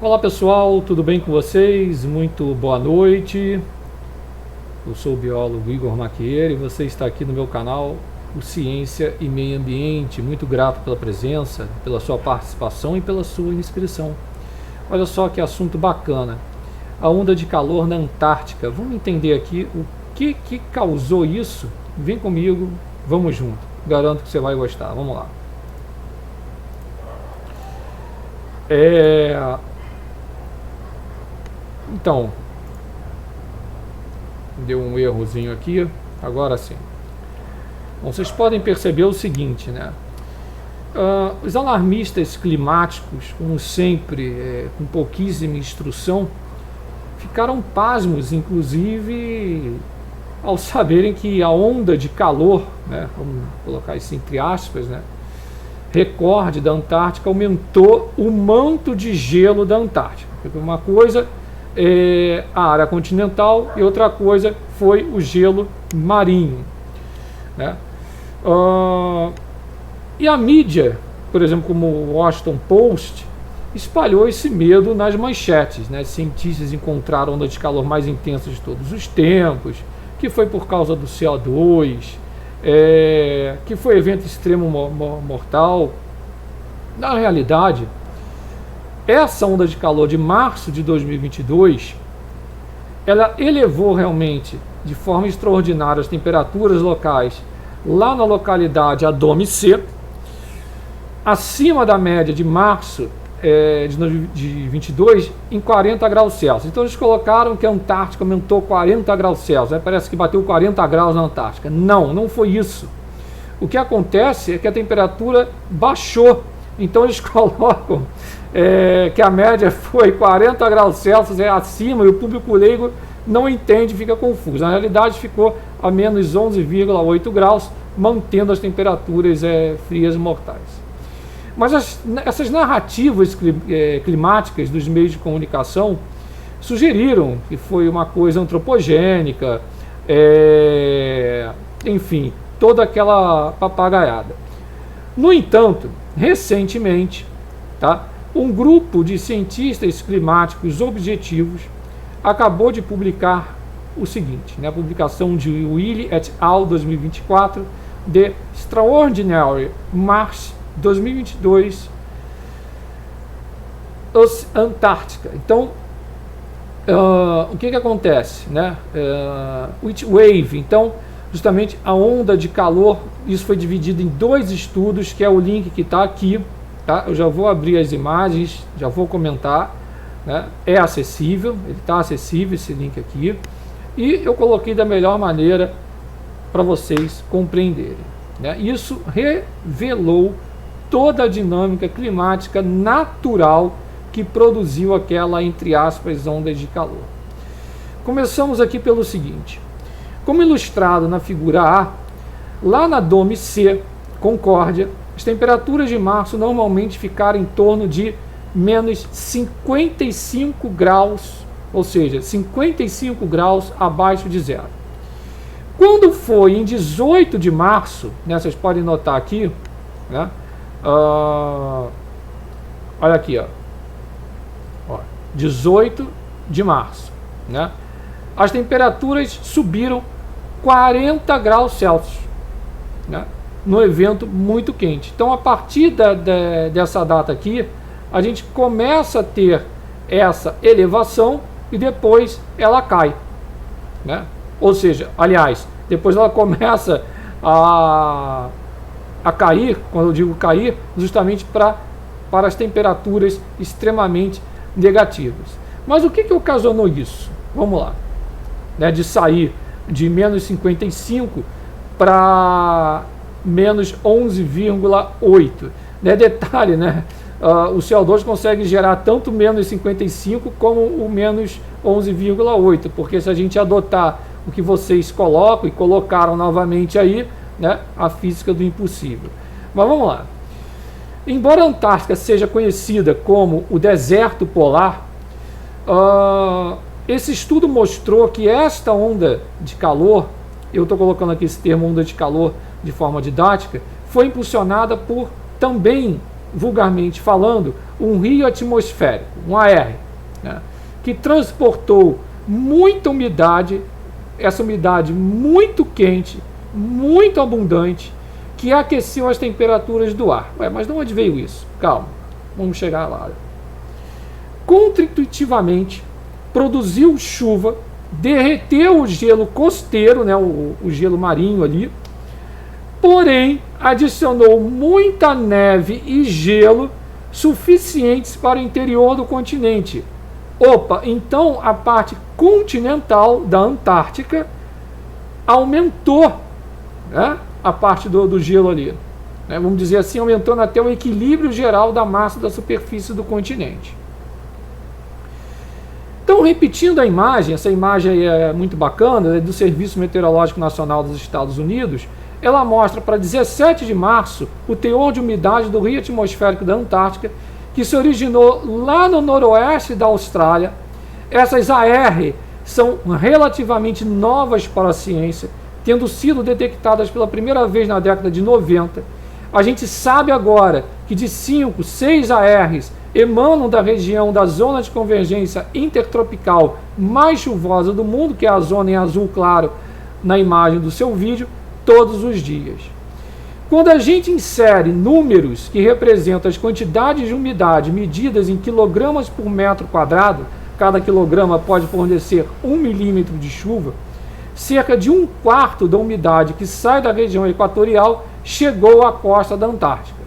Olá pessoal, tudo bem com vocês? Muito boa noite. Eu sou o biólogo Igor Maquieira e você está aqui no meu canal, o Ciência e Meio Ambiente. Muito grato pela presença, pela sua participação e pela sua inscrição. Olha só que assunto bacana. A onda de calor na Antártica. Vamos entender aqui o que causou isso? Vem comigo, vamos junto. Garanto que você vai gostar. Vamos lá. Então, deu um errozinho aqui, agora sim. Bom, vocês podem perceber o seguinte, né? Os alarmistas climáticos, como sempre, com pouquíssima instrução, ficaram pasmos, inclusive, ao saberem que a onda de calor, né, vamos colocar isso entre aspas, né, recorde da Antártica aumentou o manto de gelo da Antártica. Porque uma coisa é a área continental e outra coisa foi o gelo marinho, né? E a mídia, por exemplo, como o Washington Post, espalhou esse medo nas manchetes, né? Cientistas encontraram a onda de calor mais intensa de todos os tempos, que foi por causa do CO2, que foi evento extremo mortal. Na realidade, essa onda de calor de março de 2022, ela elevou realmente de forma extraordinária as temperaturas locais lá na localidade Adome C, acima da média de março de 2022 em 40 graus Celsius. Então eles colocaram que a Antártica aumentou 40 graus Celsius, né? Parece que bateu 40 graus na Antártica. Não foi isso. O que acontece é que a temperatura baixou. Então eles colocam que a média foi 40 graus Celsius, acima, e o público leigo não entende, fica confuso. Na realidade ficou a menos 11,8 graus, mantendo as temperaturas frias mortais. Mas essas narrativas climáticas dos meios de comunicação sugeriram que foi uma coisa antropogênica, enfim, toda aquela papagaiada. No entanto, recentemente, um grupo de cientistas climáticos objetivos acabou de publicar o seguinte, né, a publicação de Willy et al. 2024, The Extraordinary March 2022 Antártica. Então, o que acontece, né? Heat wave. Então, justamente a onda de calor, isso foi dividido em dois estudos, que é o link que está aqui, tá? Eu já vou abrir as imagens, já vou comentar, né? É acessível, ele está acessível esse link aqui, e eu coloquei da melhor maneira para vocês compreenderem, né? Isso revelou toda a dinâmica climática natural que produziu aquela, entre aspas, onda de calor. Começamos aqui pelo seguinte. Como ilustrado na figura A, lá na Dome C, Concórdia, as temperaturas de março normalmente ficaram em torno de menos 55 graus, ou seja, 55 graus abaixo de zero. Quando foi em 18 de março, né, vocês podem notar aqui, né, olha aqui, ó, 18 de março, né, as temperaturas subiram 40 graus Celsius, né, no evento muito quente. Então, a partir dessa data aqui, a gente começa a ter essa elevação e depois ela cai, né? Ou seja, aliás, depois ela começa a cair, quando eu digo cair, justamente para as temperaturas extremamente negativas. Mas o que ocasionou isso? Vamos lá, né, de sair de menos 55 para menos 11,8. Né, detalhe, né, o CO2 consegue gerar tanto menos 55 como o menos 11,8, porque se a gente adotar o que vocês colocam e colocaram novamente aí, né, a física do impossível. Mas vamos lá. Embora a Antártica seja conhecida como o deserto polar, esse estudo mostrou que esta onda de calor, eu estou colocando aqui esse termo onda de calor de forma didática, foi impulsionada por também vulgarmente falando, um rio atmosférico, um AR, né, que transportou muita umidade, essa umidade muito quente, muito abundante, que aqueceu as temperaturas do ar. Ué, mas de onde veio isso? Calma, vamos chegar lá. Contra-intuitivamente, produziu chuva, derreteu o gelo costeiro, né, o gelo marinho ali, porém adicionou muita neve e gelo suficientes para o interior do continente. Opa, então a parte continental da Antártica aumentou, né, a parte do gelo ali. Né, vamos dizer assim, aumentando até o equilíbrio geral da massa da superfície do continente. Então, repetindo a imagem, essa imagem é muito bacana, é do Serviço Meteorológico Nacional dos Estados Unidos. Ela mostra para 17 de março o teor de umidade do rio atmosférico da Antártica, que se originou lá no noroeste da Austrália. Essas AR são relativamente novas para a ciência, tendo sido detectadas pela primeira vez na década de 90. A gente sabe agora que de 5, 6 ARs emanam da região da zona de convergência intertropical mais chuvosa do mundo, que é a zona em azul claro na imagem do seu vídeo, todos os dias. Quando a gente insere números que representam as quantidades de umidade medidas em quilogramas por metro quadrado, cada quilograma pode fornecer 1 milímetro de chuva, cerca de 1/4 da umidade que sai da região equatorial chegou à costa da Antártica.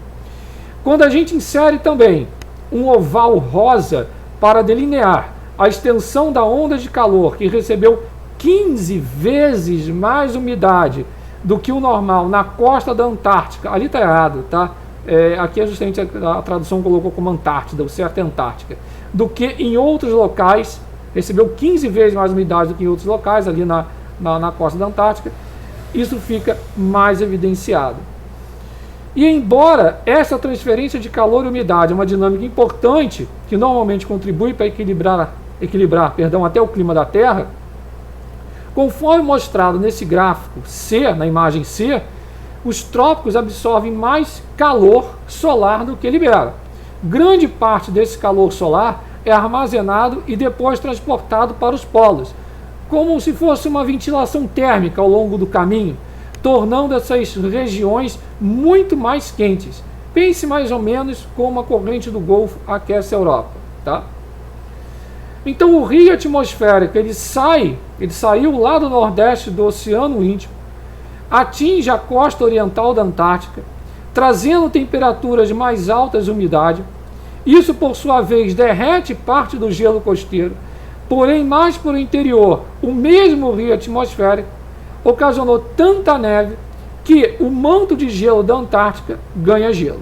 Quando a gente insere também um oval rosa para delinear a extensão da onda de calor, que recebeu 15 vezes mais umidade do que o normal na costa da Antártica. Ali está errado, tá? Aqui é justamente a tradução colocou como Antártida, o certo é Antártica. Do que em outros locais, recebeu 15 vezes mais umidade do que em outros locais, ali na costa da Antártica. Isso fica mais evidenciado. E embora essa transferência de calor e umidade é uma dinâmica importante, que normalmente contribui para equilibrar até o clima da Terra, conforme mostrado nesse gráfico C, na imagem C, os trópicos absorvem mais calor solar do que liberam. Grande parte desse calor solar é armazenado e depois transportado para os polos, como se fosse uma ventilação térmica ao longo do caminho, tornando essas regiões muito mais quentes. Pense mais ou menos como a corrente do Golfo aquece a Europa, tá? Então o rio atmosférico ele saiu lá do nordeste do Oceano Índico, atinge a costa oriental da Antártica, trazendo temperaturas mais altas e umidade. Isso, por sua vez, derrete parte do gelo costeiro, porém mais para o interior, o mesmo rio atmosférico ocasionou tanta neve que o manto de gelo da Antártica ganha gelo.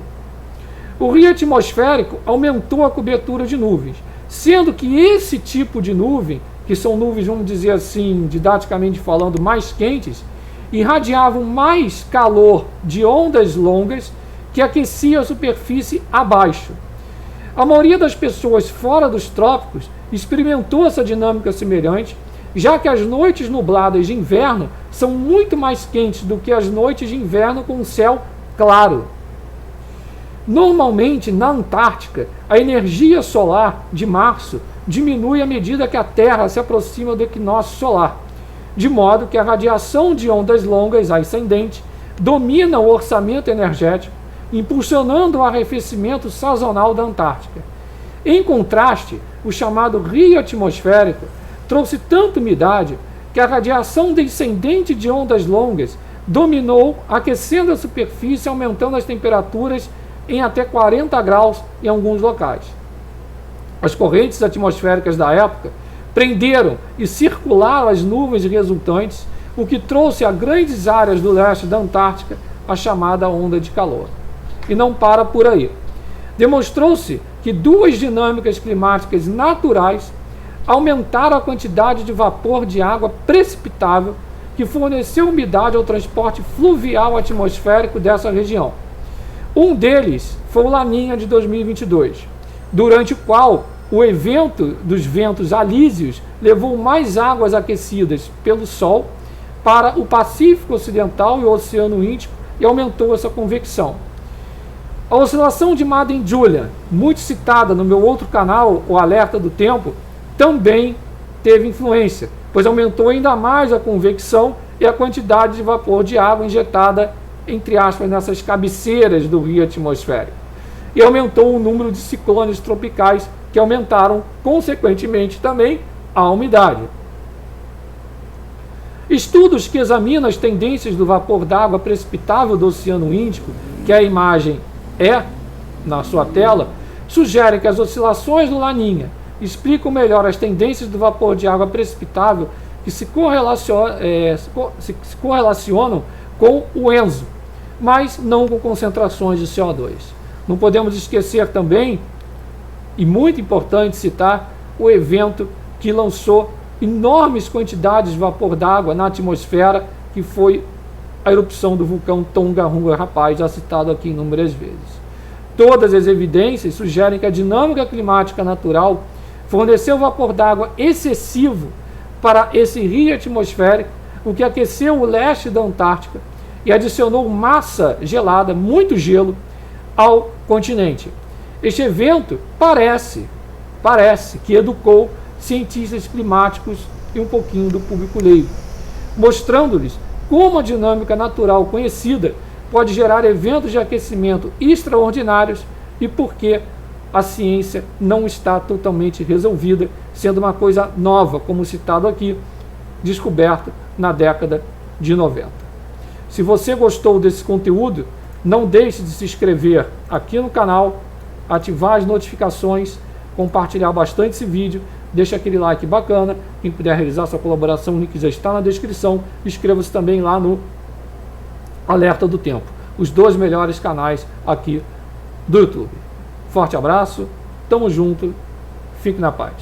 O rio atmosférico aumentou a cobertura de nuvens, sendo que esse tipo de nuvem, que são nuvens, vamos dizer assim, didaticamente falando, mais quentes, irradiavam mais calor de ondas longas que aquecia a superfície abaixo. A maioria das pessoas fora dos trópicos experimentou essa dinâmica semelhante, já que as noites nubladas de inverno são muito mais quentes do que as noites de inverno com o céu claro. Normalmente, na Antártica, a energia solar de março diminui à medida que a Terra se aproxima do equinócio solar, de modo que a radiação de ondas longas ascendente domina o orçamento energético, impulsionando o arrefecimento sazonal da Antártica. Em contraste, o chamado rio atmosférico trouxe tanta umidade que a radiação descendente de ondas longas dominou, aquecendo a superfície, aumentando as temperaturas em até 40 graus em alguns locais. As correntes atmosféricas da época prenderam e circularam as nuvens resultantes, o que trouxe a grandes áreas do leste da Antártica a chamada onda de calor. E não para por aí. Demonstrou-se que duas dinâmicas climáticas naturais aumentaram a quantidade de vapor de água precipitável que forneceu umidade ao transporte fluvial atmosférico dessa região. Um deles foi o Laninha de 2022, durante o qual o evento dos ventos alísios levou mais águas aquecidas pelo Sol para o Pacífico Ocidental e o Oceano Índico e aumentou essa convecção. A oscilação de Madden-Julian, muito citada no meu outro canal, o Alerta do Tempo, também teve influência, pois aumentou ainda mais a convecção e a quantidade de vapor de água injetada, entre aspas, nessas cabeceiras do rio atmosférico. E aumentou o número de ciclones tropicais, que aumentaram, consequentemente, também a umidade. Estudos que examinam as tendências do vapor d'água precipitável do Oceano Índico, que a imagem é na sua tela, sugerem que as oscilações do Laninha explicam melhor as tendências do vapor de água precipitável que se correlacionam com o ENSO, mas não com concentrações de CO2. Não podemos esquecer também, e muito importante citar, o evento que lançou enormes quantidades de vapor d'água na atmosfera, que foi a erupção do vulcão Tongarunga Rapaz, já citado aqui inúmeras vezes. Todas as evidências sugerem que a dinâmica climática natural forneceu vapor d'água excessivo para esse rio atmosférico, o que aqueceu o leste da Antártica e adicionou massa gelada, muito gelo, ao continente. Este evento parece que educou cientistas climáticos e um pouquinho do público leigo, mostrando-lhes como a dinâmica natural conhecida pode gerar eventos de aquecimento extraordinários e por que a ciência não está totalmente resolvida, sendo uma coisa nova, como citado aqui, descoberta na década de 90. Se você gostou desse conteúdo, não deixe de se inscrever aqui no canal, ativar as notificações, compartilhar bastante esse vídeo, deixa aquele like bacana. Quem puder realizar sua colaboração, o link já está na descrição. Inscreva-se também lá no Alerta do Tempo, os 2 melhores canais aqui do YouTube. Forte abraço, tamo junto, fique na paz.